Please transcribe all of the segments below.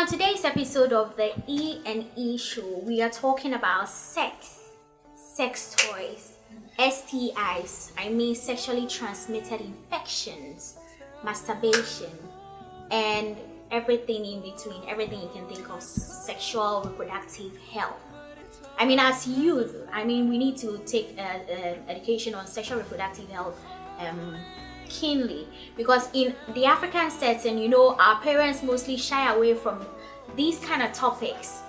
on today's episode of the E&E show, we are talking about sex toys, STIs, I mean sexually transmitted infections, masturbation, and everything in between, everything you can think of, sexual reproductive health. I mean, as youth, we need to take education on sexual reproductive health keenly, because in the African setting, our parents mostly shy away from these kind of topics.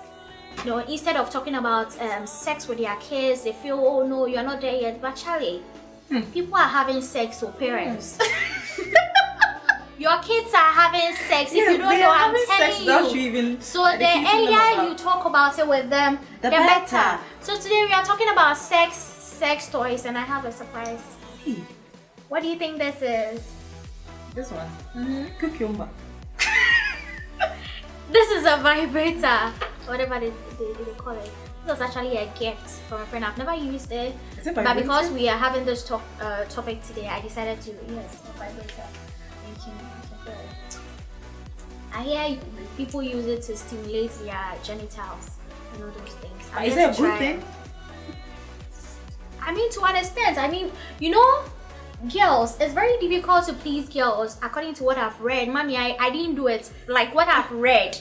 Instead of talking about sex with their kids, they feel, oh no, you're not there yet. But Charlie, people are having sex with parents. Your kids are having sex. If you don't know, I'm telling you. So the earlier you talk about it with them, the better. So today we are talking about sex toys, and I have a surprise. What do you think this is? This one? Cucumber. This is a vibrator. Whatever they call it. This was actually a gift from a friend. I've never used it. Is it but because we are having this topic today, I decided to, yes, a vibrator. I hear people use it to stimulate their genitals. Those things. Is it a good thing? To an extent. Girls, it's very difficult to please girls according to what I've read. Mommy, I didn't do it. Like what I've read.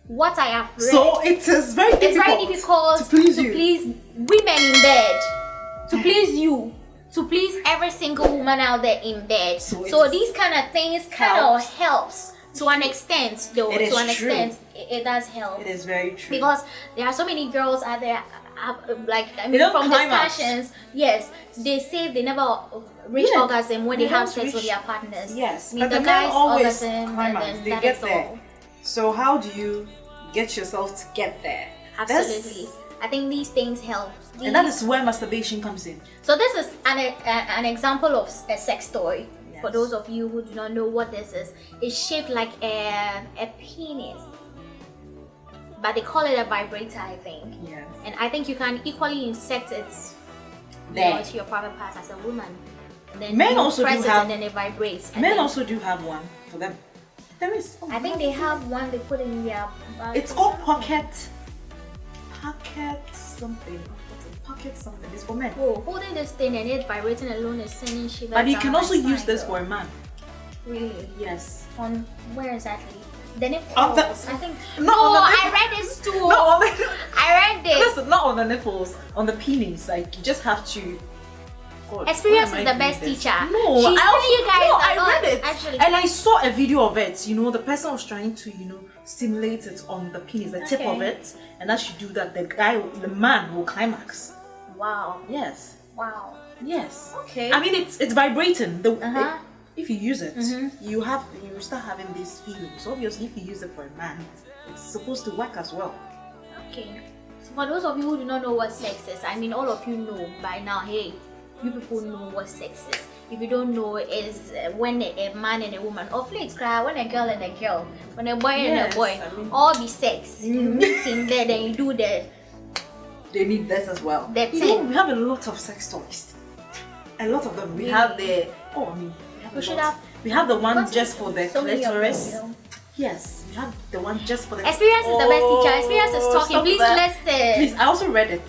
What I have read. So it is very difficult to please women in bed. To please you. To please every single woman out there in bed. So these kind of things kind of helps to an extent, though. Extent, it does help. It is very true. Because there are so many girls out there, from discussions, yes, they say they never reach orgasm when they have sex with their partners. Yes, but the guys always climax. They get there. All. So how do you get yourself to get there? Absolutely. I think these things help. And that is where masturbation comes in. So this is an example of a sex toy. Yes. For those of you who do not know what this is, it's shaped like a penis. But they call it a vibrator, I think. Yes. And I think you can equally insert it to your private parts as a woman. And then men also press do it have, and then it vibrates. Men also do have one for them. There is. I think they have one they put in their bag. It's called pocket something. Pocket something. It's for men. Oh, holding this thing and it vibrating alone is sending shivers. But you can also use this for a man. Really? Yes. On where exactly? The nipples. I think. I read this too. I read this. Listen, not on the nipples, on the penis. Like you just have to. God, experience is the best teacher. No, I read it actually, and I saw a video of it. The person was trying to, stimulate it on the penis, the tip of it, and as you do that, the man will climax. Wow. Yes. Wow. Yes. Okay. It's vibrating. If you use it, you start having these feelings. Obviously, if you use it for a man, it's supposed to work as well. Okay. So for those of you who do not know what sex is, all of you know by now. Hey, you people know what sex is. If you don't know, is when a man and a woman, or flakes cry, when a girl and a girl, when a boy and a boy, all be sex. You meet in there, then you do the. They need this as well. We have a lot of sex toys. A lot of them. We have the. We have the one just for the clitoris. Yes, we have the one just for the. Experience is the best teacher. Experience is talking. Please listen. Please, I also read it.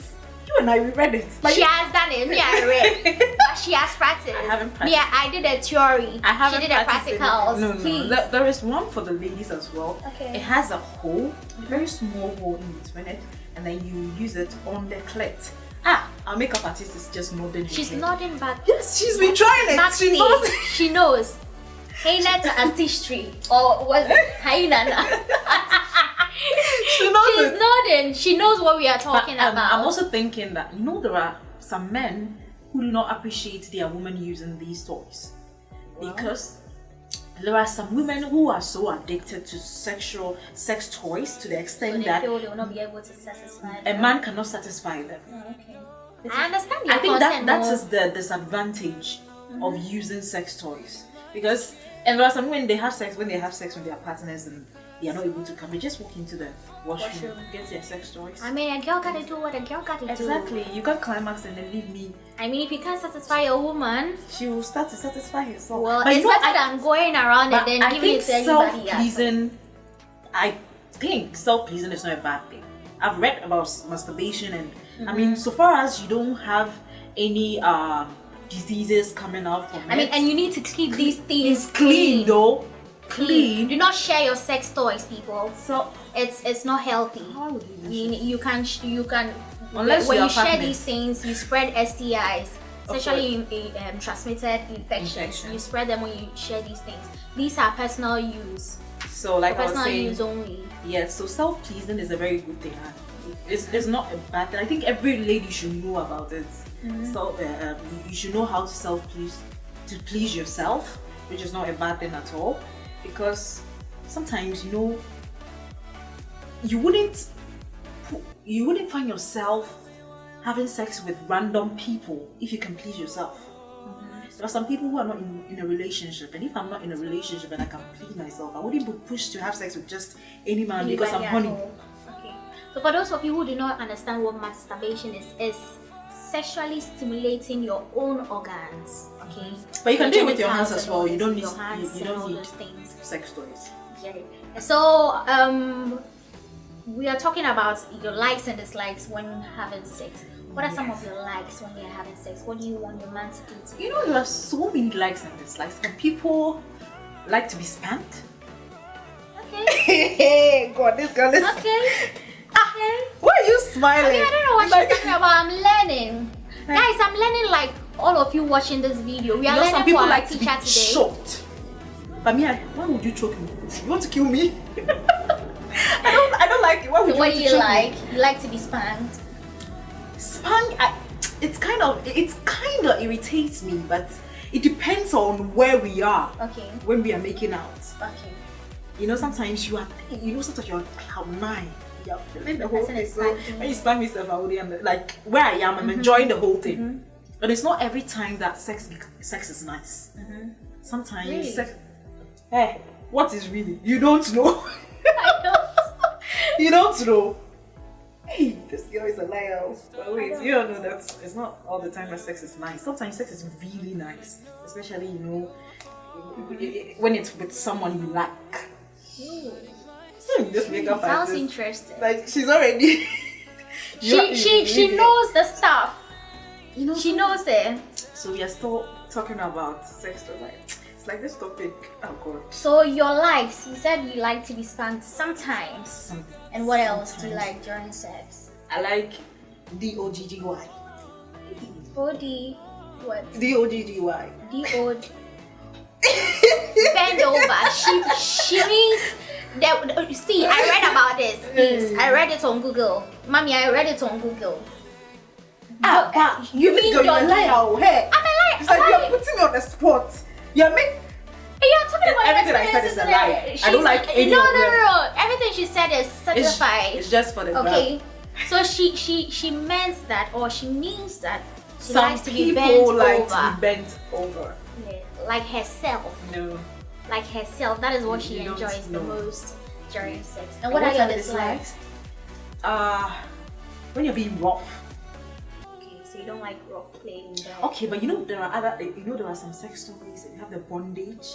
You and I, we read it. She has done it. Me, I read. But she has practiced. I haven't practiced. Me, I did a theory. I haven't She did a practicals. No. There is one for the ladies as well. Okay. It has a hole, a very small hole in between it, and then you use it on the clit. Our makeup artist is just nodding. She's nodding back. Yes, she's been trying it. She knows. She knows. Hey, that's artistry. Or what? Hyena. She knows. She's nodding. She knows what we are talking about. I'm also thinking that, there are some men who do not appreciate their women using these toys. Because there are some women who are so addicted to sex toys to the extent that they will not be able to satisfy them. A man cannot satisfy them. Okay. I understand your I think concept, that is the disadvantage of using sex toys. Because there are some women, they have sex with their partners and they are not able to come. They just walk into the washroom, get their sex toys. A girl gotta do what a girl gotta do. Exactly. You got climax and then leave me. If you can't satisfy a woman, she will start to satisfy herself. Well, but it's better than going around and then giving it to everybody else. Self-pleasing, think self-pleasing is not a bad thing. I've read about masturbation, and I mean, so far as you don't have any diseases coming out from it. And you need to keep these things clean though. Clean. Do not share your sex toys, people. So it's not healthy. how would you You can unless when you you are share partners. these things, you spread STIs, sexually transmitted infections. You spread them when you share these things. These are personal use. So like I was Personal saying, use only. yes, so self-pleasing is a very good thing. It's not a bad thing. I think every lady should know about it. So you should know how to self-please, to please yourself, which is not a bad thing at all. Because sometimes, you know, you wouldn't find yourself having sex with random people if you can please yourself. There are some people who are not in a relationship, and if I'm not in a relationship and I can please myself, I wouldn't be pushed to have sex with just any man because I'm horny. Okay. So for those of you who do not understand what masturbation is sexually stimulating your own organs. Okay. But you can do it with Genitals your hands as and well. all You don't this, need your hands you and all don't need those things. sex toys. Yeah. So we are talking about your likes and dislikes when having sex. What are some of your likes when you're having sex? What do you want your man to do to you? You know, there are so many likes and dislikes. Some people like to be spanked. Okay. God, this girl is. Okay. Okay. Why are you smiling? I don't know what she's talking about. I'm learning. Guys, I'm learning like all of you watching this video. We are learning some people for our like to be teacher today. shocked. But me, why would you choke me? You want to kill me? I don't like it. Why would So you what want do to you choke like? me? You like to be spanked? Spank, it kind of irritates me, but it depends on where we are. Okay. When we are making out. Okay. You know, sometimes sometimes you're cloud nine. You're feeling the whole person thing. is So spanking when you spank myself, I would like where I am, I'm enjoying the whole thing. But it's not every time that sex is nice. Sometimes Really? sex. Hey, what is really? You don't know. I don't. You don't know. Hey, this girl is a liar. But wait, you don't know that it's not all the time that sex is nice. Sometimes sex is really nice, especially when it's with someone you like. Just make up Sounds like this. interesting. Like she's already. She knows the stuff. You know. She knows it. So we are still talking about sex tonight. It's like this topic. Oh God. So your likes, you said you like to be spanked sometimes. And what else do you like during sex? I like DOGGY. Body, what? DOGGY. D-O. Bend over. She means that. See, I read about this. Please, I read it on Google. Mommy, I read it on Google. You mean you're doggy? a liar? Hey. I'm a liar. It's like you're putting me on the spot. You're making. You're talking about Everything I said is a lie. I don't like any no, of no, them. no. Everything she said is certified. It's just for the Okay. So she means that, or she means that she Some likes to be people bent like over. to be bent over. Yeah, like herself. No. Like herself. That is what she You don't enjoys the know. most during sex. And And what are your the dislikes? When you're being rough. Okay, so you don't like rough playing in bed. Okay, but there are some sex toys. You have the bondage.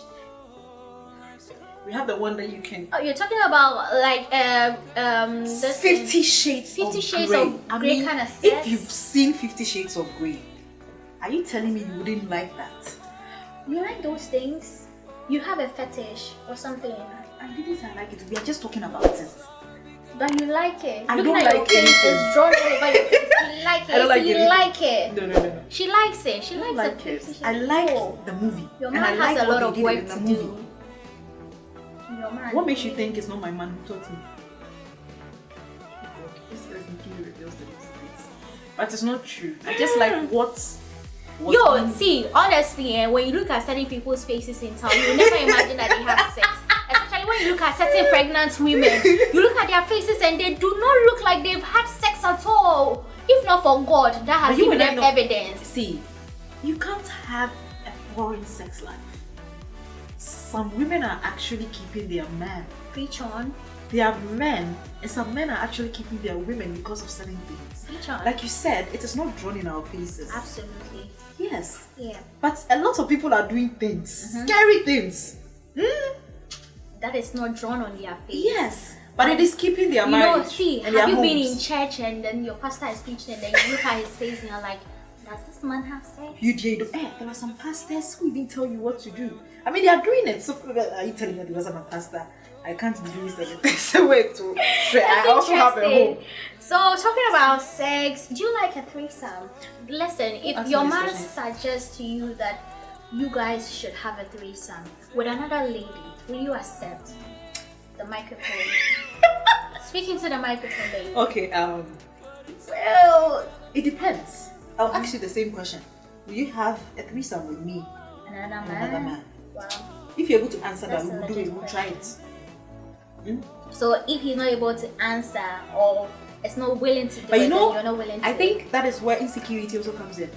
We have the one that you can. Oh, you're talking about like this 50 Shades 50 of Shades Grey. of Grey kind of sex. If you've seen 50 Shades of Grey, are you telling me you wouldn't like that? You like those things? You have a fetish or something? I didn't say I like it. We are just talking about it. But you like it. I Looking don't at your like face anything. is drawn over your face. You like it. I don't like So you anything. like it. No. She likes it. She I likes like it. it. I like the movie. Your and I man like has a what lot they of did work in the to movie. do. Your man. What makes you think it's not my man who taught me? God, this girl is making me reveal the secrets. But it's not true. I just like what Yo, see, honestly, when you look at certain people's faces in town, you never imagine that they have sex. Especially when you look at certain pregnant women, you look at their faces and they do not look like they've had sex at all. If not for God, that has But you given and I them know- evidence. See, you can't have a boring sex life. Some women are actually keeping their man. Preach on. They are men, and some men are actually keeping their women because of certain things. Preach on. Like you said, it is not drawn in our faces. Absolutely. Yes. Yeah. But a lot of people are doing things, scary things. That is not drawn on their face. Yes. But it is keeping their marriage. See, and have their you been in homes. church and then your pastor is preaching and then you look at his face and you're like, does this man have sex? You did. There are some pastors who even tell you what to do. I mean, they are doing it. So, are you telling me because I'm a pastor, I can't be doing something? Wait, to I also have a home. So, talking about sex, do you like a threesome? Listen, if your man suggests to you that you guys should have a threesome with another lady, will you accept? The microphone. Speaking to the microphone, baby. Okay. Well, it depends. I'll ask you the same question. Will you have a threesome with me? Another man. Wow. If you're able to answer that, we'll do it. We'll try it. So if he's not able to answer or is not willing to do it, then you're not willing to. I think that is where insecurity also comes in.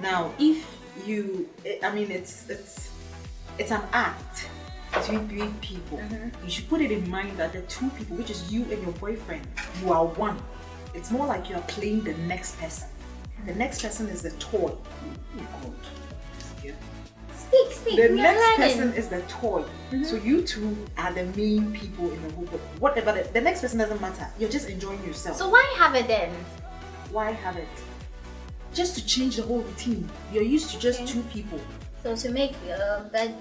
Now, if you, I mean, it's an act between three people. You should put it in mind that the two people, which is you and your boyfriend, you are one. It's more like you are playing the next person. The next person is the toy. Speak. The next person is the toy. So you two are the main people in the whole book. Whatever the next person doesn't matter. You're just enjoying yourself. So why have it then? Why have it? Just to change the whole routine. You're used to just two people. So to make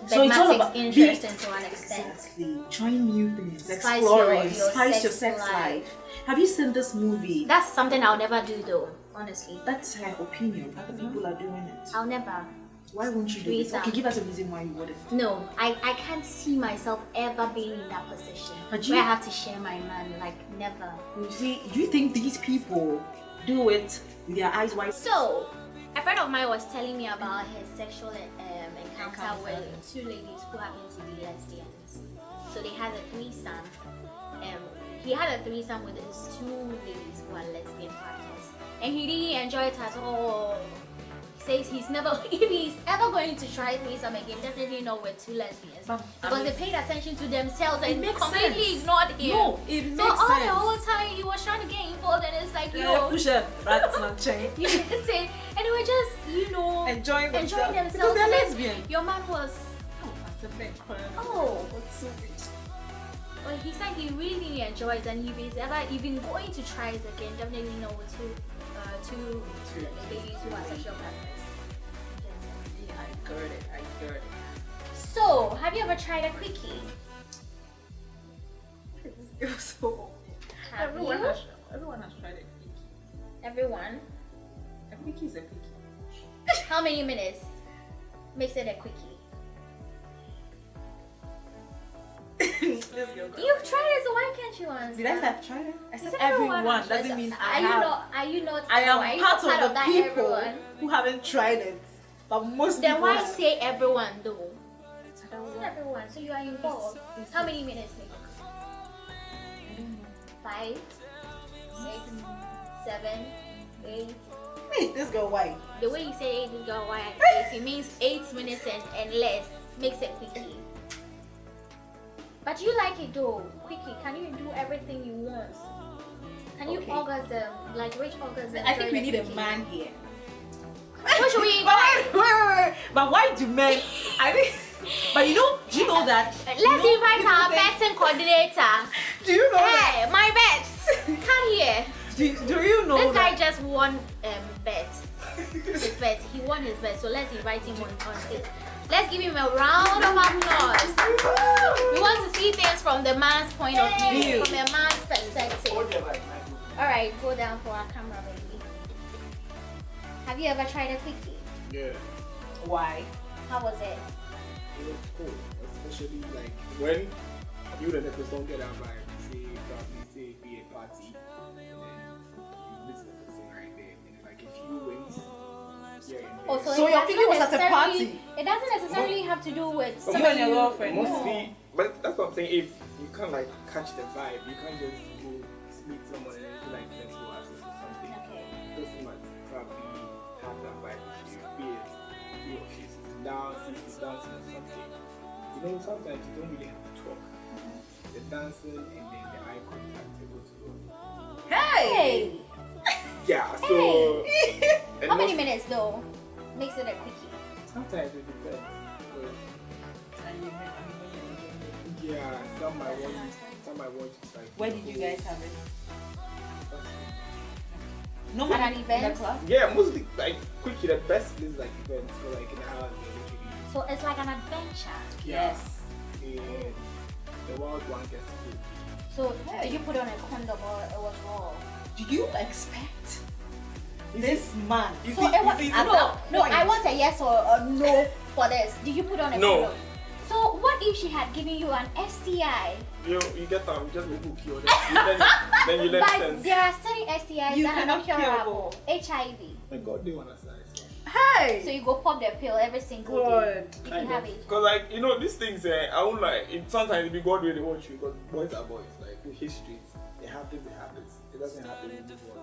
so it's all about interesting to an extent. Exactly. Trying new things, Spice exploring, your spice your sex life. Have you seen this movie? That's something I'll never do though, honestly. That's her opinion. Other people are doing it. I'll never. Why won't you do it? Okay, give us a reason why you wouldn't. No, I can't see myself ever being in that position where I have to share my man, like never. You see, do you think these people do it with their eyes wide? So, a friend of mine was telling me about his sexual encounter with two ladies who happen to be lesbians. So they had a threesome. He had a threesome with his two ladies who are lesbian partners, and he didn't enjoy it at all. Says he's never, if he's ever going to try threesome again, definitely not with two lesbians, because they paid attention to themselves and completely ignored him. No, it makes so all sense. the whole time he was trying to get involved, and it's like push it, that's not change. You can say, and they were just enjoying themselves because they're lesbian. Your man was what's so big? Well, he said he really didn't enjoy it, and if he's ever even going to try it again, definitely know two ladies who are sexual partners. Yeah, I got it. So, have you ever tried a quickie? It was so everyone has tried a quickie. Everyone? A quickie is a quickie. How many minutes makes it a quickie? You've tried it, so why can't you answer? Did I say I've tried it? I said everyone doesn't mean I have. Are you not? I am part of the people everyone? who haven't tried it. But most then people why say everyone though? I don't know. Everyone, so you are involved. How many minutes makes? I don't know. 5, 6, 7, 8. Hey, this girl why? The way you say 8 is why it means 8 minutes and less makes it quickie. But you like it though, quickie. Can you do everything you want? Can you orgasm, like reach orgasm? I think we need a man here. What should we wait. But why do men? I think. But do you know that? Let's invite our betting coordinator. Do you know that? Hey, my bets. Come here. Do you know this that? guy just won bet. His bet. He won his bet. So let's invite him on stage. Let's give him a round of applause. We want to see things from the man's point of view, from a man's perspective. Alright, go down for our camera, baby. Have you ever tried a quickie? Yeah. Why? How was it? It was cool, especially like when you and the person get out vibe, say be a party, and then you meet the person right there, and like if you wins, yeah. So your quickie was at a party. It doesn't necessarily have to do with you and your girlfriend. Mostly, but that's what I'm saying. If you can't like catch the vibe, you can't just go meet someone and then be like let's go access or something. Okay. The person might probably have that vibe with you, be it he or she's dancing or something. You know, sometimes you don't really have to talk. The dancing and then the eye contact able to go. Hey! Yeah, so How many minutes though? Makes it a quickie. sometimes it depends. Yeah, some might time I watched it, like. Where did you guys have it? At an event? In a club? Yeah, mostly like Quickie. The best place like events, so like in the house, literally. So it's like an adventure. Yes. Yeah. The wild one gets food. So did you put on a condom or it was raw? Do you expect this man? You So see, it was, you see, no, I want a yes or a no for this. Did you put on a No. condom? So what if she had given you an STI? you get them, just go hook you, then you let But sense. there are certain STIs You that are not cannot curable. HIV. My God, they want to size. Hey! So you go pop the pill every single day. Good. You can have it. Because like these things, I won't like. Sometimes it be God really watch you because boys are boys. Like with history, they have this, It doesn't happen in this world.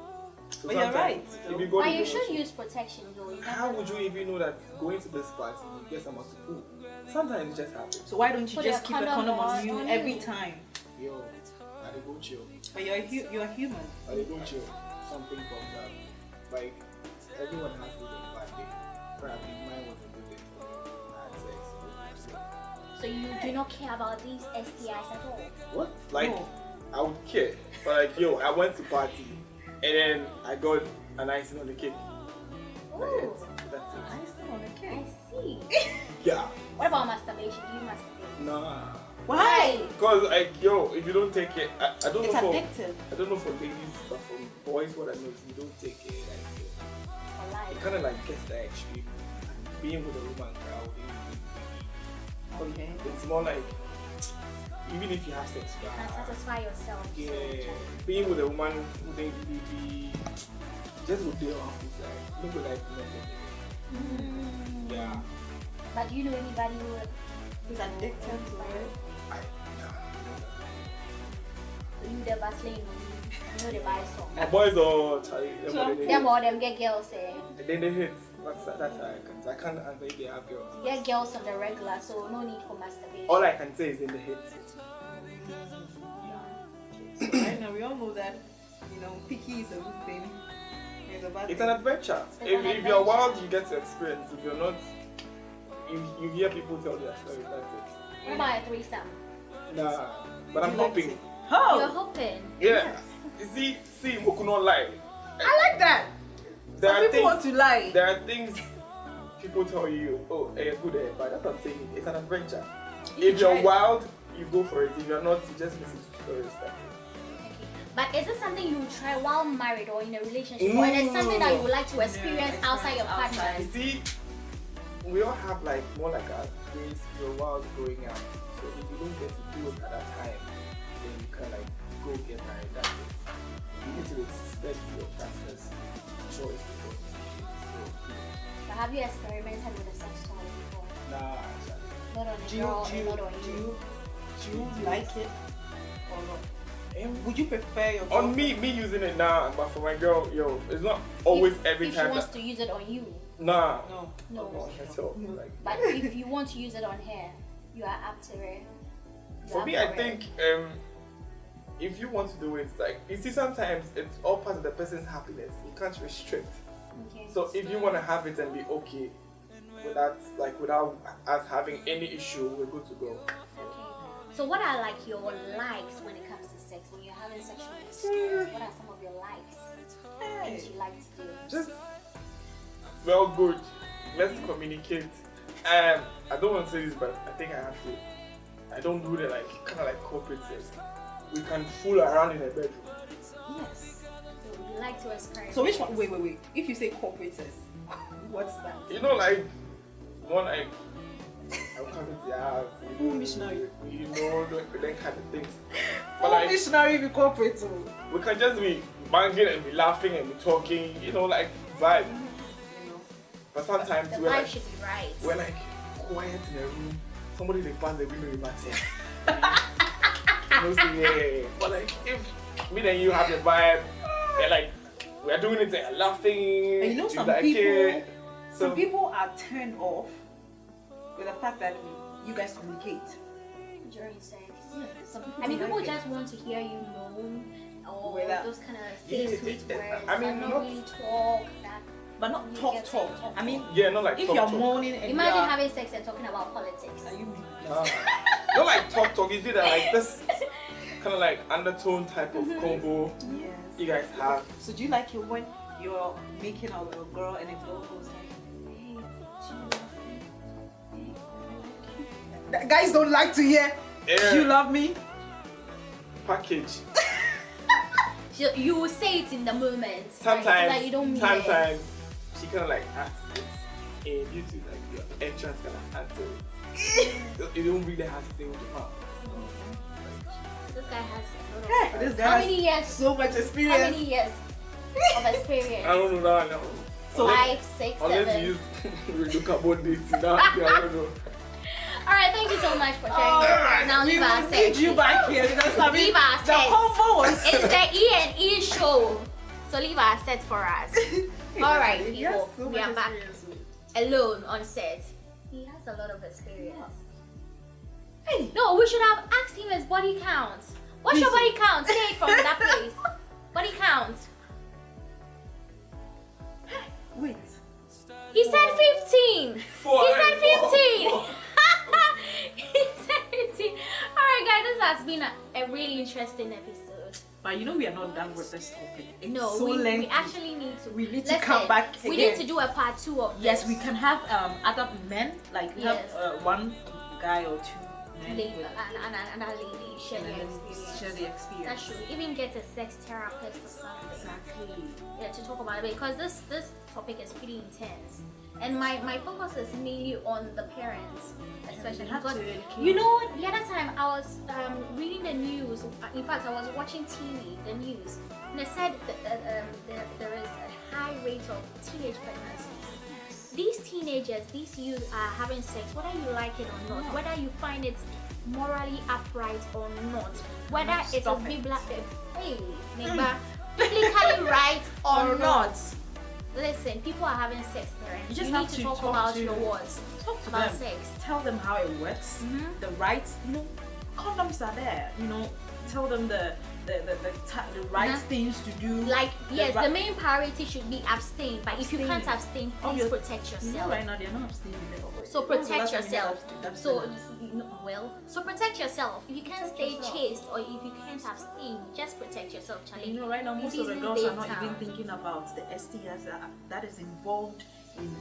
So But you're right. It be God But really you watch should use protection though. You How never would you know. even know that going to this party you get someone to cool? Sometimes it just happens. So why don't you Put just a keep a condom condom on you on every you. time? Yo, I dey go chill. But you're human. I dey go chill. Something comes up. Like everyone has to do a bad day. Probably mine was a good day for me. I had sex. So you do not care about these STIs at all. What? Like No. I would care, but like yo, I went to party and then I got an icing on the cake. Ooh, That's it. I still on the I cake. see. Yeah. What about masturbation? Do you masturbate? Nah. Why? Cause like yo, if you don't take it, I don't It's know for addictive. I don't know for ladies, but for boys, what I know is you don't take it like For it life. kind of like gets that extreme. And being with a woman crowd, Okay. it's more like even if you have sex, You can satisfy yourself. yeah, So, being with a woman who they really just would deal with like look like nothing. Yeah. But do you know anybody who It's addictive to it. I, you the Vaseline? You know the buy some. my boys are Charlie. Them or them get girls eh? And then they hit. That's how I can't answer if they have girls. Get girls on the regular, so no need for masturbation. All I can say is in the hits. So right now we all know that picky is a good thing. It's a bad It's thing. an adventure. It's If an you're adventure. wild, you get to experience. If you're not, you hear people tell their stories. That's What about a threesome? it. Nah, but I'm You like hoping. it? You're Oh, hoping. Yeah. You see, we could not lie. I like that. There Some are people things. want to lie. There are things people tell you. Oh, good, but that's what I'm saying. It's an adventure. If try you're it. wild, you go for it. If you're not, you just listen to stories. That's it. But is it something you try while married or in a relationship? Or is it something that you would like to experience outside your partner? You see, we all have like more like our days you're wild growing up. So if you don't get to do it at that time, then you can like go get married. That's it. You need to respect your partner's choice before decision. But have you experimented with a sex toy before? So nah, actually. Not on a Do you girl, do you, not on do you. you like it or not? And Would you prefer your on girlfriend? me using it now, but for my girl, yo, it's not always every If time. she wants that, to use it on you. nah. No. No. That's all. Like, But if you want to use it on her, you are up to it. You're for up me, I for it. think if you want to do it, like you see, sometimes it's all part of the person's happiness. You can't restrict. Okay. So if you want to have it and be okay without us having any issue, we're good to go. Okay. So what are like your likes when it comes to sex? When you're having sexual experience, what are some of your likes? Things you like to do? Just well, good. Let's communicate. And I don't want to say this, but I think I have to. I don't do the kind of like corporate sex. We can fool around in a bedroom. Yes. So you like to experiment. So which one? Wait. If you say corporate sex, what's that? You know, like one like I'll come into your house. Full missionary. You know, that kind of things. But Full like missionary be corporate too. we can just be banging and be laughing and be talking. You know, like vibe. But sometimes the we're vibe like should be right. we're like quiet in a room. Somebody they pass the window, they pass it. Yeah. But like if me and you have the vibe, they're like we're doing it and laughing. And you know you some like people, it. some So people are turned off with the fact that you guys communicate. During sex. Yeah, some people I mean, like people it. just want to hear you moan or Without- those kind of Yeah, say sweet it- words. I mean, and not not- really talk. That But not You talk. get talk. I mean, yeah, not like if talk, you're talk. moaning and imagine you are, having sex and talking about politics. are you Not like talk. You see that like this. kind of like undertone type of combo Yes. you guys have. So do you like it when you're making out with a girl and a girl goes like, hey, do you love me? Guys don't like to hear, do you love me? Package. You will say it in the moment. Sometimes, like you don't mean sometimes she kind of like asks it, and you two like your entrance kind of answer it. You don't really have to say with your mouth. This guy has a lot of This guy How has many years? so much experience. How many years of experience? I don't know now. So 5, 6, Unless 7. you use look about dates now, I don't know. Alright, thank you so much for sharing. Now leave our We need set. you back here because I mean, Leave our the set. combo was. It's the E&E show. So leave our set for us. Alright, people. Yes, so We much are back experience. alone on set. He has a lot of experience. Hey. No, we should have asked him his body count. What's your body count? Say it from that place. Body count. Wait. He said 15. Four. He said 15. He said 15. Alright guys, this has been a really interesting episode. But you know we are not done with this topic. It's No, so we lengthy. actually need to. We need to Listen, come back We again. need to do a part 2 of this. Yes, we can have other men, like we Yes. have one guy or two men Lady, with, and a lady share and their then experience. share the experience. That should even get a sex therapist or something. Exactly. Yeah, to talk about it because this topic is pretty intense. And my focus is mainly on the parents, especially we have because to educate. you know the other time I was reading the news. In fact, I was watching TV, the news, and they said that there is a high rate of teenage pregnancies. These teenagers, these youth are having sex, whether you like it or not, whether you find it morally upright or not, whether it is Stop it. biblically right or Or not. not. Listen, people are having sex, parents. You just need have to to talk talk about to- your words Talk to about them. sex. Tell them how it works. The rights, condoms are there. Tell them the right things to do. Like, yes, right- the main priority should be abstain. But if you Abstain. can't abstain, please Obvious- protect yourself. Right now they're not abstaining. So When was the protect last time you had yourself. So protect yourself. If you can't Protect stay yourself. chaste or if you can't abstain, just protect yourself, Charlie. Right now most of the Diseases girls are not daytime. even thinking about the STIs that is involved in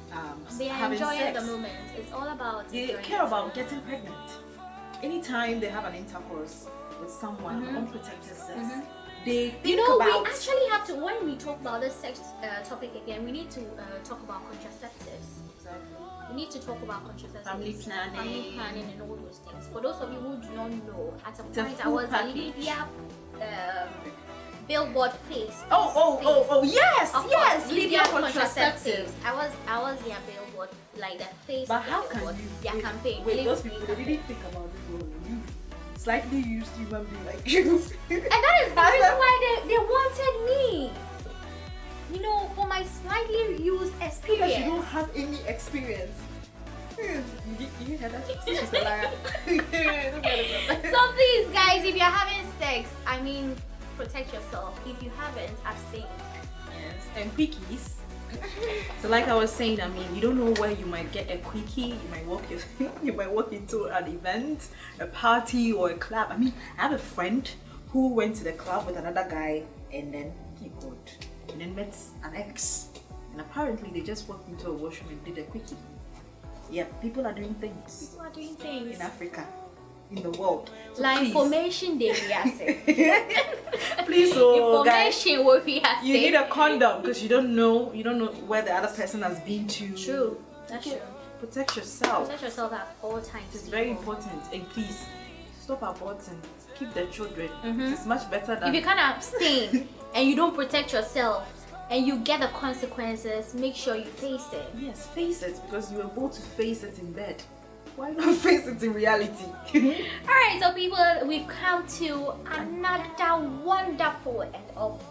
They are having enjoying sex. the moment. It's all about They enjoying care the about moment. getting pregnant. Anytime they have an intercourse with someone, unprotected sex, they think You know, about. we actually have to, when we talk about this sex topic again, we need to talk about contraceptives. Exactly. We need to talk about contraceptives, Family planning. and all those things. For those of you who do not know, at a It's a point I full was package. a Lydia billboard face. Oh, yes, Of yes, course, Lydia contraceptives. I was their billboard, like the face But of the how can billboard, you? their wait, campaign. Wait, Live those free people they campaign. didn't think about this one. You slightly used human being like you. And that is the reason why they wanted me. You know, for my slightly used Because experience. you don't have any experience. You hear that? She's a liar. So please, guys, if you're having sex, I mean, protect yourself. If you haven't, abstain. Yes, and quickies. So like I was saying, I mean, you don't know where you might get a quickie. You might walk into an event, a party, or a club. I mean, I have a friend who went to the club with another guy, and then he got, and then met an ex, and apparently they just walked into a washroom and did a quickie. Yeah, people are doing things People are doing things. in Africa, in the world. So Like please, information they be asking. please, oh guys. Information will be asking. You need a condom because you don't know where the other person has been to. True. That's Okay. true. Protect yourself. Protect yourself at all times. It's very people. important. And please stop aborting. Keep the children. Mhm. It's much better than If you can't abstain and you don't protect yourself and you get the consequences, make sure you face it. yes, face it because you were able to face it in bed. Why not face it in reality? Alright, so people, we've come to another wonderful end of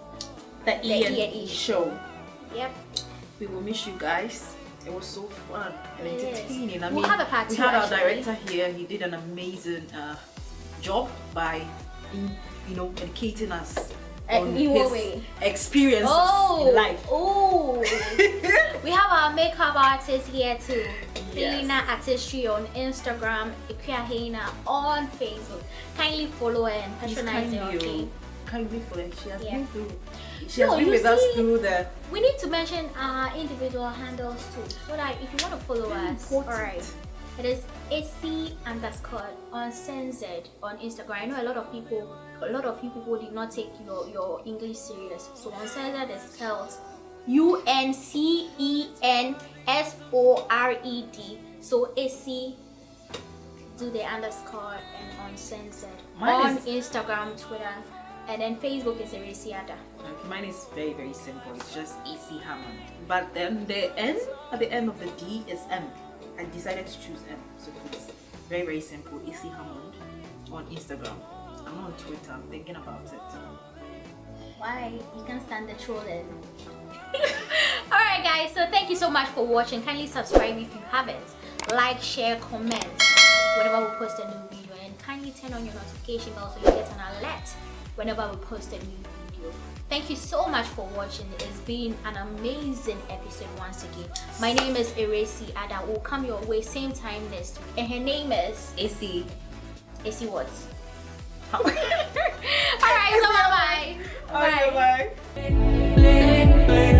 The E&E E&E show. Yep. We will miss you guys. It was so fun and It is. entertaining. I We'll mean, have a part we two, had our actually. director here. He did an amazing job by, educating us on in what his way? experiences in life. Oh, we have our makeup artist here too. Yes. Hena Artistry on Instagram, Ikuya Hena on Facebook. Kindly follow her and patronize her, okay? Kindly follow her. She has Yeah. been through. She has No, been you with us see, through the. we need to mention our individual handles too, so that if you want to follow us, alright. It is AC_Uncensored on Instagram. I know a lot of you people did not take your English serious. So Uncensored is spelled UNCENSORED. So AC, do the underscore and Uncensored on Instagram, Twitter, and then Facebook is Eresiada. Mine is very, very simple. It's just AC Hammond. But then the N at the end of the D is M. I decided to choose M. So it's very, very simple. AC Hammond on Instagram. I'm not on Twitter. I'm thinking about it. Why? You can't stand the trolling. Alright guys, so thank you so much for watching. Kindly subscribe if you haven't. Like, share, comment whenever we post a new video, and kindly turn on your notification bell so you get an alert whenever we post a new video. Thank you so much for watching. It's been an amazing episode once again. My name is Eresiada. Will come your way same time next week, and her name is AC. AC what? Alright, so bye bye. Bye bye.